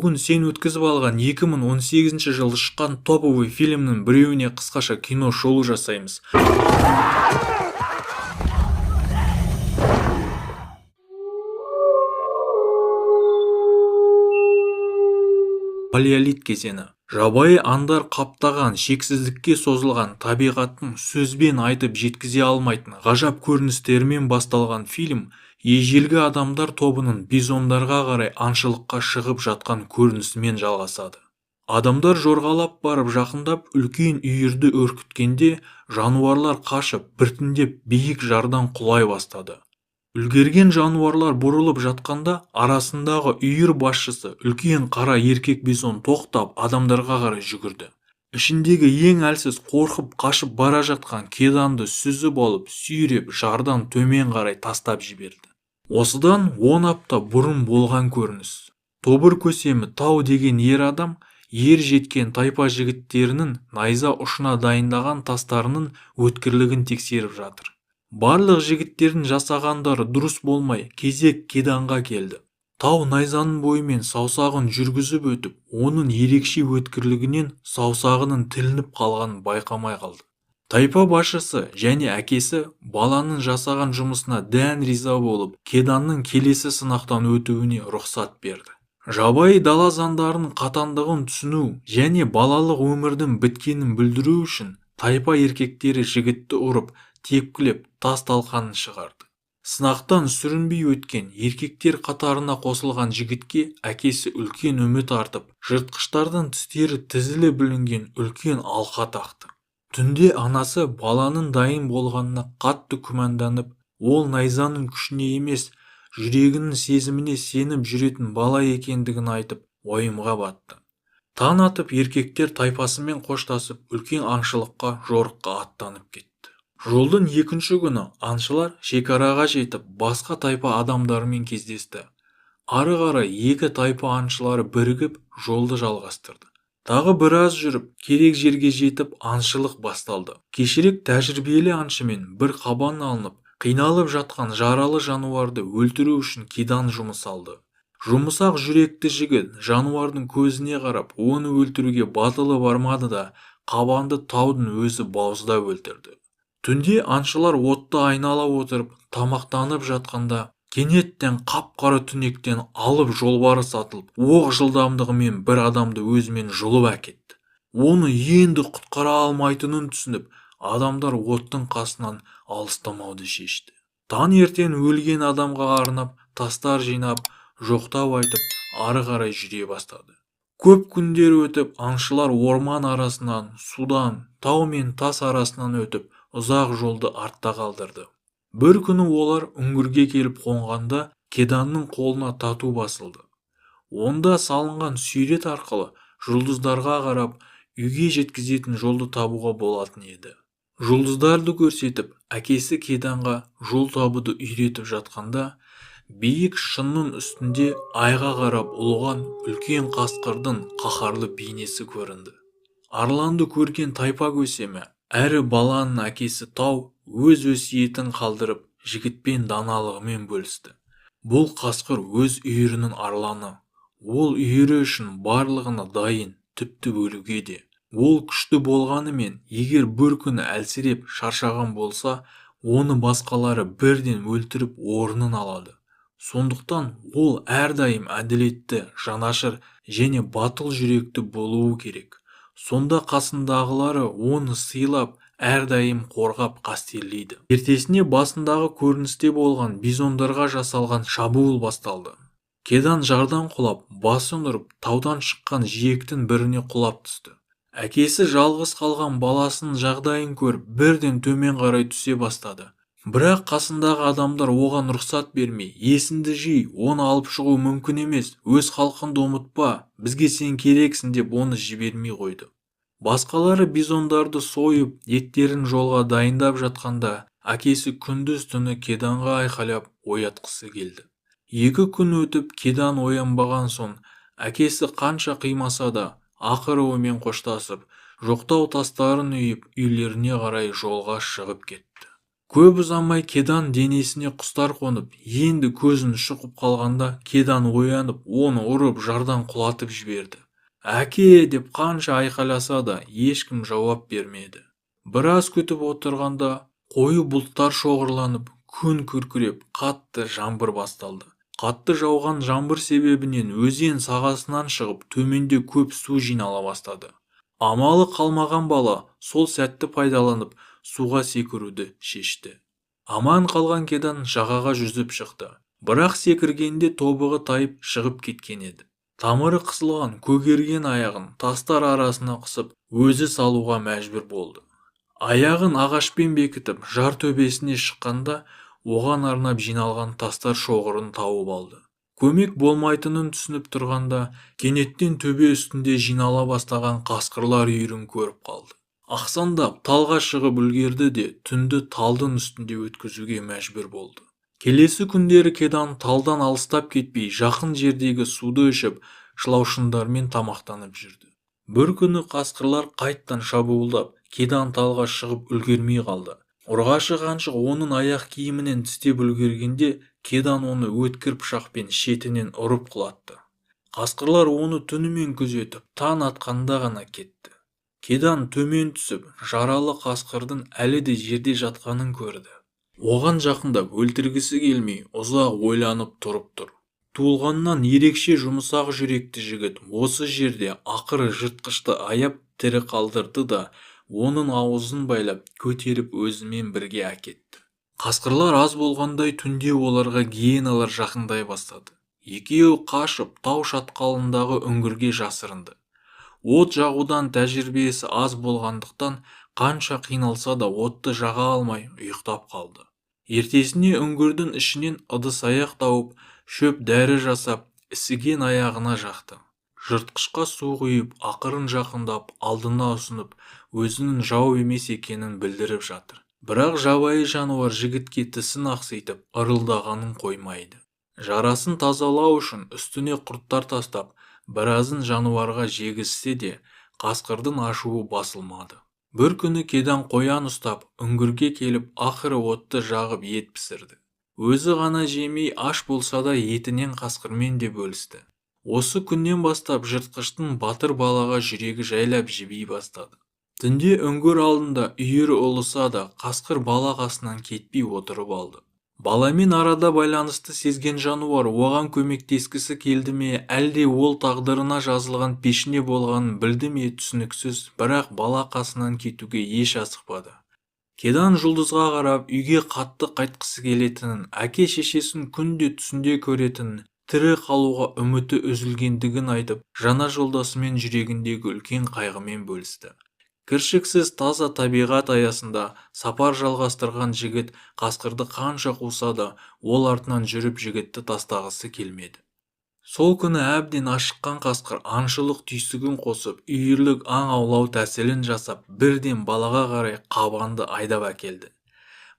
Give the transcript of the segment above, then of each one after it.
бүгін сен өткізіп алған 2018 жылы шыққан топовый фильмнің біреуіне қысқаша кино шолу жасаймыз. Палеолит кезеңі. Жабайы аңдар қаптаған, шексіздікке созылған табиғаттың сөзбен айтып жеткізе алмайтын ғажап көріністерімен басталған фильм ежелгі адамдар тобының бизондарға қарай аңшылыққа шығып жатқан көрінісімен жалғасады. Адамдар жорғалап барып жақындап үлкен үйірді үркіткенде жануарлар қашып біртіндеп биік жардан құлай бастады. Үлгерген жануарлар бұрылып жатқанда арасындағы үйір басшысы үлкен қара еркек бизон тоқтап адамдарға қарай жүгірді. Ішіндегі ең әлсіз қорқып қашып бара жатқан кеданды сүзіп алып сүйреп жардан төмен қарай тастап жіберді. Осыдан 10 апта бұрын болған көрініс. Тобыр көсемі Тау деген ер адам ер жеткен тайпа жігіттерінің найза ұшына дайындаған тастарының өткірлігін тексеріп жатыр. Барлық жігіттердің жасағандары дұрыс болмай, кезек кеданға келді. Тау найзаның бойымен саусағын жүргізіп өтіп, оның ерекше өткірлігінен саусағының тілініп қалғанын байқамай қалды. Тайпа басшысы және әкесі баланың жасаған жұмысына дән риза болып, кеданның келесі сынақтан өтуіне рұқсат берді. Жабайы дала заңдарының қатаңдығын түсіну және балалық өмірдің біткенін білдіру үшін тайпа еркектері жігітті ұрып, тепкілеп тас талқанын шығарды. Сынақтан сүрінбей өткен еркектер қатарына қосылған жігітке әкесі үлкен үміт артып, жыртқыштардың тістері тізілі бүлінген үлкен алқа тақты. Түнде анасы баланың дайын болғанына қатты күмәнданып, ол найзаның күшіне емес, жүрегінің сезіміне сеніп жүретін бала екендігін айтып, уайымға батты. Таң атып еркектер тайпасымен қоштасып, үлкен аңшылыққа, жорыққа аттанып кетті. Жолдың екінші күні аңшылар шекараға жетіп, басқа тайпа адамдарымен кездесті. Ары қарай екі тайпа аңшылары бірігіп, жолды жалғастырды. Тағы біраз жүріп, керек жерге жетіп, аңшылық басталды. Кешірек тәжірибелі аңшымен бір қабан алынып, қиналып жатқан жаралы жануарды өлтіру үшін кедан жұмыс алды. Жұмысақ жүректі жігіт жануардың көзіне қарап, оны өлтіруге батылы бармады да, қабанды таудың өзі бауыздап өлтірді. Түнде аңшылар отты айнала отырып тамақтанып жатқанда кенеттен қап-қара түнектен алып жолбарыс атылып, оқ жылдамдығымен бір адамды өзімен жұлып әкетті. Оны енді құтқара алмайтынын түсініп, адамдар оттың қасынан алыстамауды шешті. Таңертең өлген адамға арнап тастар жинап, жоқтау айтып, ары қарай жүре бастады. Көп күндер өтіп, аңшылар орман арасынан, судан, тау мен тас арасынан өтіп, ұзақ жолды артта қалдырды. Бір күні олар үңгірге келіп қонғанда кеданның қолына тату басылды. Онда салынған сүйрет арқылы жұлдыздарға қарап үйге жеткізетін жолды табуға болатын еді. Жұлдыздарды көрсетіп, әкесі кеданға жол табуды үйретіп жатқанда, биік шыңның үстінде айға қарап ұлыған үлкен қасқырдың қаһарлы бейнесі көрінді. Арланды көрген тайпа көсемі әрі баланың әкесі Тау өз өсиетін қалдырып, жігітпен даналығымен бөлісті. Бұл қасқыр өз үйірінің арланы. Ол үйірі үшін барлығына дайын, тіпті өлуге де. Ол күшті болғанымен, егер бір күні әлсіреп шаршаған болса, оны басқалары бірден өлтіріп орнын алады. Сондықтан ол әрдайым әділетті, жанашыр және батыл жүректі болуы керек. Сонда қасындағылары оны сыйлап, әрдайым қорғап қастерлейді. Ертесіне басындағы көріністе болған бизондарға жасалған шабуыл басталды. Кедан жардан құлап, басын ұрып, таудан шыққан жиектің біріне құлап түсті. Әкесі жалғыз қалған баласының жағдайын көріп, бірден төмен қарай түсе бастады. Бірақ қасындағы адамдар оған рұқсат бермей, есіңді жи, оны алып шығу мүмкін емес, өз халқыңды ұмытпа, бізге сен керексің деп оны жібермей қойды. Басқалары бизондарды сойып, еттерін жолға дайындап жатқанда, әкесі күндіз түні кеданға айқайлап оятқысы келді. 2 күн өтіп кедан оянбаған соң, әкесі қанша қимаса да, ақыры оймен қоштасып, жоқтау тастарын үйіп, үйлеріне қарай жолға шығып кетті. Көп ұзамай Кедан денесіне құстар қонып, енді көзін шұқып қалғанда Кедан оянып, оны ұрып жардан құлатып жіберді. Әке деп қанша айқайласа да ешкім жауап бермеді. Біраз күтіп отырғанда қою бұлттар шоғырланып, күн күркіреп, қатты жаңбыр басталды. Қатты жауған жаңбыр себебінен өзен сағасынан шығып, төменде көп су жинала бастады. Амалы қалмаған бала сол сәтті пайдаланып суға секіруді шешті. Аман қалған Кедан жағаға жүзіп шықты. Бірақ секіргенде тобығы тайып шығып кеткен еді. Тамыры қысылған көгерген аяғын тастар арасына қысып, өзі салуға мәжбүр болды. Аяғын ағашпен бекітіп, жар төбесіне шыққанда, оған арнап жиналған тастар шоғырын тауып алды. Көмек болмайтынын түсініп тұрғанда, кенеттен төбе үстінде жинала бастаған қасқырлар үйірін көріп қалды. Ақсандап талға шығып үлгерді де түнді талдың үстінде өткізуге мәжбүр болды. Келесі күндері Кедан талдан алыстап кетпей жақын жердегі суды ішіп, шылаушындармен тамақтанып жүрді. Бір күні қасқырлар қайттан шабуылдап, Кедан талға шығып үлгермей қалды. Ұрғашы қаншық оның аяқ киімінен тістеп үлгергенде, Кедан оны өткір пышақпен шетінен ұрып құлатты. Қасқырлар оны түнімен күзетіп, таң атқанда ғана кетті. Кедан төмен түсіп, жаралы қасқырдың әлі де жерде жатқанын көрді. Оған жақындап өлтіргісі келмей, ұзақ ойланып тұрып тұр. Туылғаннан ерекше жұмсақ жүректі жігіт осы жерде ақыры жыртқышты аяп тірі қалдырды да, оның аузын байлап көтеріп өзімен бірге әкетті. Қасқырлар аз болғандай түнде оларға гиеналар жақындай бастады. Екеуі қашып тау шатқалындағы үңгірге жасырынды. От жағудан тәжірибесі аз болғандықтан қанша қиналса да отты жаға алмай ұйықтап қалды. Ертесіне үңгірдің ішінен ыдыс-аяқ тауып, шөп дәрі жасап, ісіген аяғына жақты. Жыртқышқа су құйып, ақырын жақындап, алдына ұсынып, өзінің жау емес екенін білдіріп жатыр. Бірақ жабайы жануар жігітке тісін ақситып, ырылдағанын қоймайды. Жарасын тазалау үшін үстіне құрттар тастап, біразын жануарға жегізсе де, қасқырдың ашуы басылмады. Бір күні Кедан қоян ұстап, үңгірге келіп, ақыры отты жағып ет пісірді. Өзі ғана жемей аш болса да етінен қасқырмен де бөлісті. Осы күннен бастап жыртқыштың батыр балаға жүрегі жайлап жіби бастады. Түнде үңгір алдында үйірі ұлыса да, қасқыр бала қасынан кетпей отырып алды. Баламен арада байланысты сезген жануар оған көмектескісі келді ме, әлде ол тағдырына жазылған пешіне болғанын білді ме түсініксіз, бірақ бала қасынан кетуге еш асықпады. Кедан жұлдызға қарап үйге қатты қайтқысы келетінін, әке-шешесін күнде түсінде көретінін, тірі қалуға үміті үзілгендігін айтып, жаңа жолдасымен жүрегіндегі үлкен қайғымен бөлісті. Кіршіксіз таза табиғат аясында сапар жалғастырған жігіт қасқырды қанша қуса да, ол артынан жүріп жігітті тастағысы келмеді. Сол күні әбден ашыққан қасқыр аңшылық түйсігін қосып, үйірлік аң аулау тәсілін жасап, бірден балаға қарай қабанды айдап әкелді.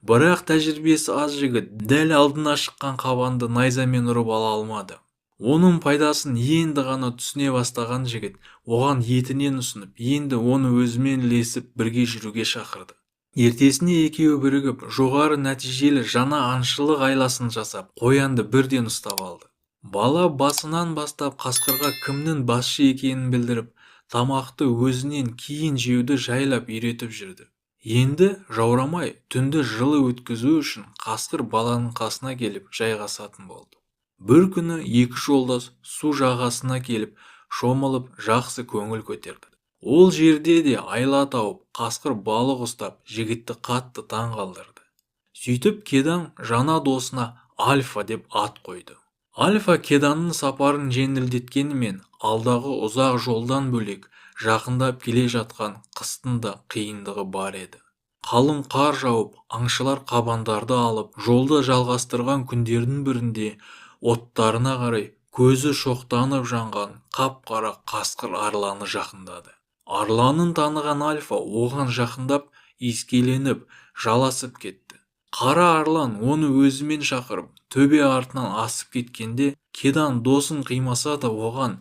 Бірақ тәжірибесі аз жігіт дәл алдына шыққан қабанды найзамен ұрып ала алмады. Оның пайдасын енді ғана түсіне бастаған жігіт оған етінен ұсынып, енді оны өзімен ілесіп бірге жүруге шақырды. Ертесіне екеуі бірігіп, жоғары нәтижелі жаңа аңшылық айласын жасап, қоянды бірден ұстап алды. Бала басынан бастап қасқырға кімнің басшы екенін білдіріп, тамақты өзінен кейін жеуді жайлап үйретіп жүрді. Енді жаурамай түнді жылы өткізу үшін қасқыр баланың қасына келіп жайғасатын болды. Бір күні екі жолдас су жағасына келіп, шомылып, жақсы көңіл көтерді. Ол жерде де айла тауып, қасқыр балық ұстап, жігітті қатты таң қалдырды. Сөйтіп Кедан жаңа досына Альфа деп ат қойды. Альфа Кеданның сапарын жеңілдеткенімен, алдағы ұзақ жолдан бөлек, жақындап келе жатқан қыстың да қиындығы бар еді. Қалың қар жауып, аңшылар қабандарды алып, жолды жалғастырған күндердің бірінде оттарына қарай көзі шоқтанып жанған қап-қара қасқыр арланы жақындады. Арланын таныған Альфа оған жақындап, искеленіп, жаласып кетті. Қара арлан оны өзімен шақырып, төбе артынан асып кеткенде, Кедан досын қимаса да оған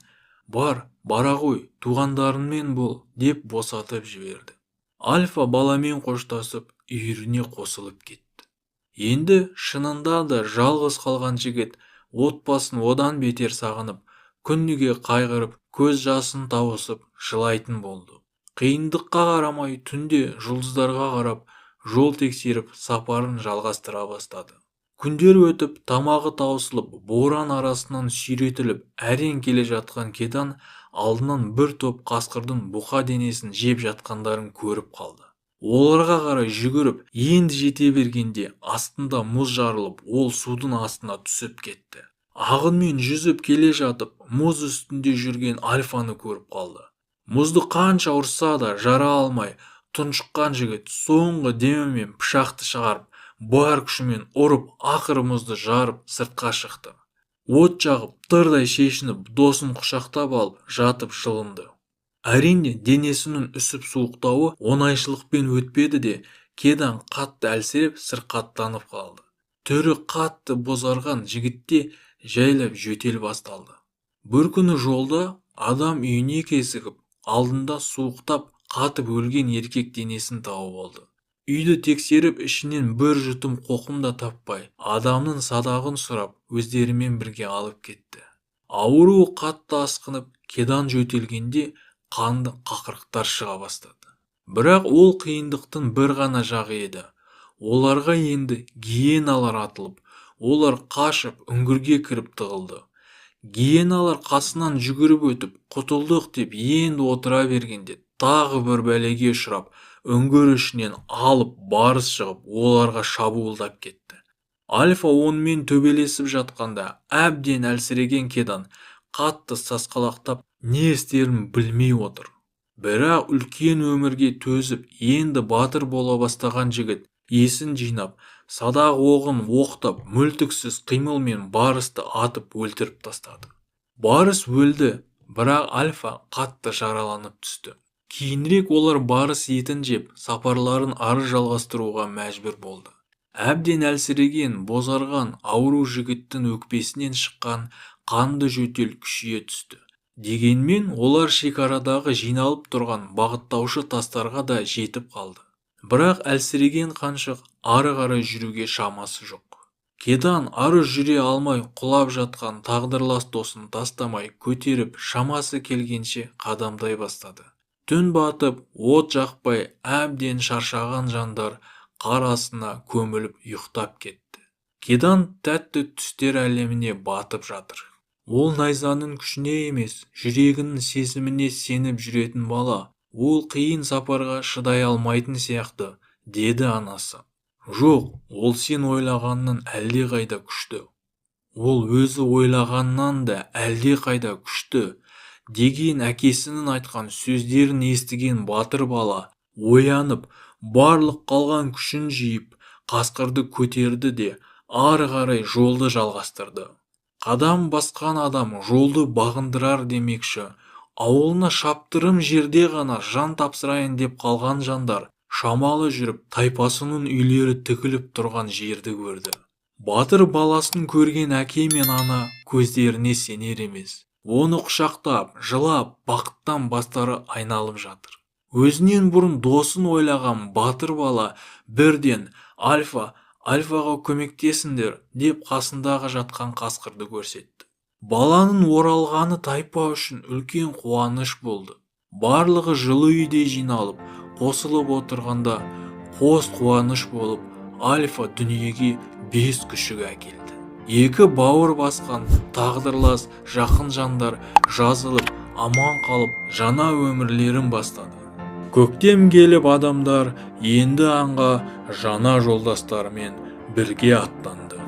бара ғой, туғандарыңмен бол, деп босатып жіберді. Альфа баламен қоштасып, үйіріне қосылып кетті. Енді шынында да жалғыз қалған жігіт отбасын одан бетер сағынып, күніге қайғырып, көз жасын тауысып жылайтын болды. Қиындыққа қарамай түнде жұлдыздарға қарап, жол тексеріп сапарын жалғастыра бастады. Күндер өтіп, тамағы таусылып, боран арасынан сүйретіліп, әрең келе жатқан Кедан алдынан бір топ қасқырдың бұқа денесін жеп жатқандарын көріп қалды. Оларға қарай жүгіріп, енді жете бергенде астында мұз жарылып, ол судың астына түсіп кетті. Ағынмен жүзіп келе жатып, мұз үстінде жүрген Альфаны көріп қалды. Мұзды қанша ұрса да жара алмай, тұншыққан жігіт соңғы демімен пышақты шығарып, бар күшімен ұрып, ақыры мұзды жарып сыртқа шықты. От жағып, тырдай шешініп, досын құшақтап алып, жатып жылынды. Әрине, денесінің үсіп суықтауы оңайшылықпен өтпеді де, Кедан қатты әлсіреп сырқаттанып қалды. Түрі қатты бозарған жігітте жайлап жөтел басталды. Бір күні жолда адам үйіне кезігіп, алдында суықтап қатып өлген еркек денесін тауып алды. Үйді тексеріп, ішінен бір жұтым қоқым да таппай, адамның садағын сұрап, өздерімен бірге алып кетті. Ауруы қатты асқынып, Кедан жөтелгенде қанды қақырықтар шыға бастады. Бірақ ол қиындықтың бір ғана жағы еді. Оларға енді гиеналар атылып, олар қашып үңгірге кіріп тығылды. Гиеналар қасынан жүгіріп өтіп, құтылдық деп енді отыра бергенде, тағы бір бәлеге ұшырап, үңгір ішінен алып барыс шығып, оларға шабуылдап кетті. Альфа онымен төбелесіп жатқанда, әбден әлсіреген Кедан қатты сасқалақтап, не істерін білмей отыр. Бірақ үлкен өмірге төзіп, енді батыр бола бастаған жігіт есін жинап, садақ оғын оқтап, мүлтіксіз қимылмен барысты атып өлтіріп тастады. Барыс өлді, бірақ Альфа қатты жараланып түсті. Кейінірек олар барыс етін жеп, сапарларын ары жалғастыруға мәжбүр болды. Әбден әлсіреген, бозарған, ауру жігіттің өкпесінен шыққан қанды жөтел күшейе түсті. Дегенмен олар шекарадағы жиналып тұрған бағыттаушы тастарға да жетіп қалды. Бірақ әлсіреген қаншық ары қарай жүруге шамасы жоқ. Кедан ары жүре алмай құлап жатқан тағдырлас досын тастамай көтеріп, шамасы келгенше қадамдай бастады. Түн батып, от жақпай, әбден шаршаған жандар қар астына көміліп ұйықтап кетті. Кедан тәтті түстер әлеміне батып жатыр. Ол найзаның күшіне емес, жүрегінің сезіміне сеніп жүретін бала. Ол қиын сапарға шыдай алмайтын сияқты, деді анасы. Жоқ, ол сен ойлағаннан әлде қайда күшті. Ол өзі ойлағаннан да әлде қайда күшті, деген әкесінің айтқан сөздерін естіген батыр бала оянып, барлық қалған күшін жиып, қасқырды көтерді де ары қарай жолды жалғастырды. Қадам басқан адам жолды бағындырар демекші, ауылына шаптырым жерде ғана жан тапсырайын деп қалған жандар шамалы жүріп тайпасының үйлері тігіліп тұрған жерді көрді. Батыр баласын көрген әке мен ана көздеріне сенер емес. Оны құшақтап, жылап, бақыттан бастары айналып жатыр. Өзінен бұрын досын ойлаған батыр бала бірден Альфаға көмектесіңдер деп қасындағы жатқан қасқырды көрсетті. Баланың оралғаны тайпа үшін үлкен қуаныш болды. Барлығы жылы үйде жиналып, қосылып отырғанда қос қуаныш болып, Альфа дүниеге 5 күшік әкелді. Екі бауыр басқан тағдырлас жақын жандар жазылып, аман қалып, жаңа өмірлерін бастады. Көктем келіп адамдар енді аңға жаңа жолдастарымен бірге аттанды.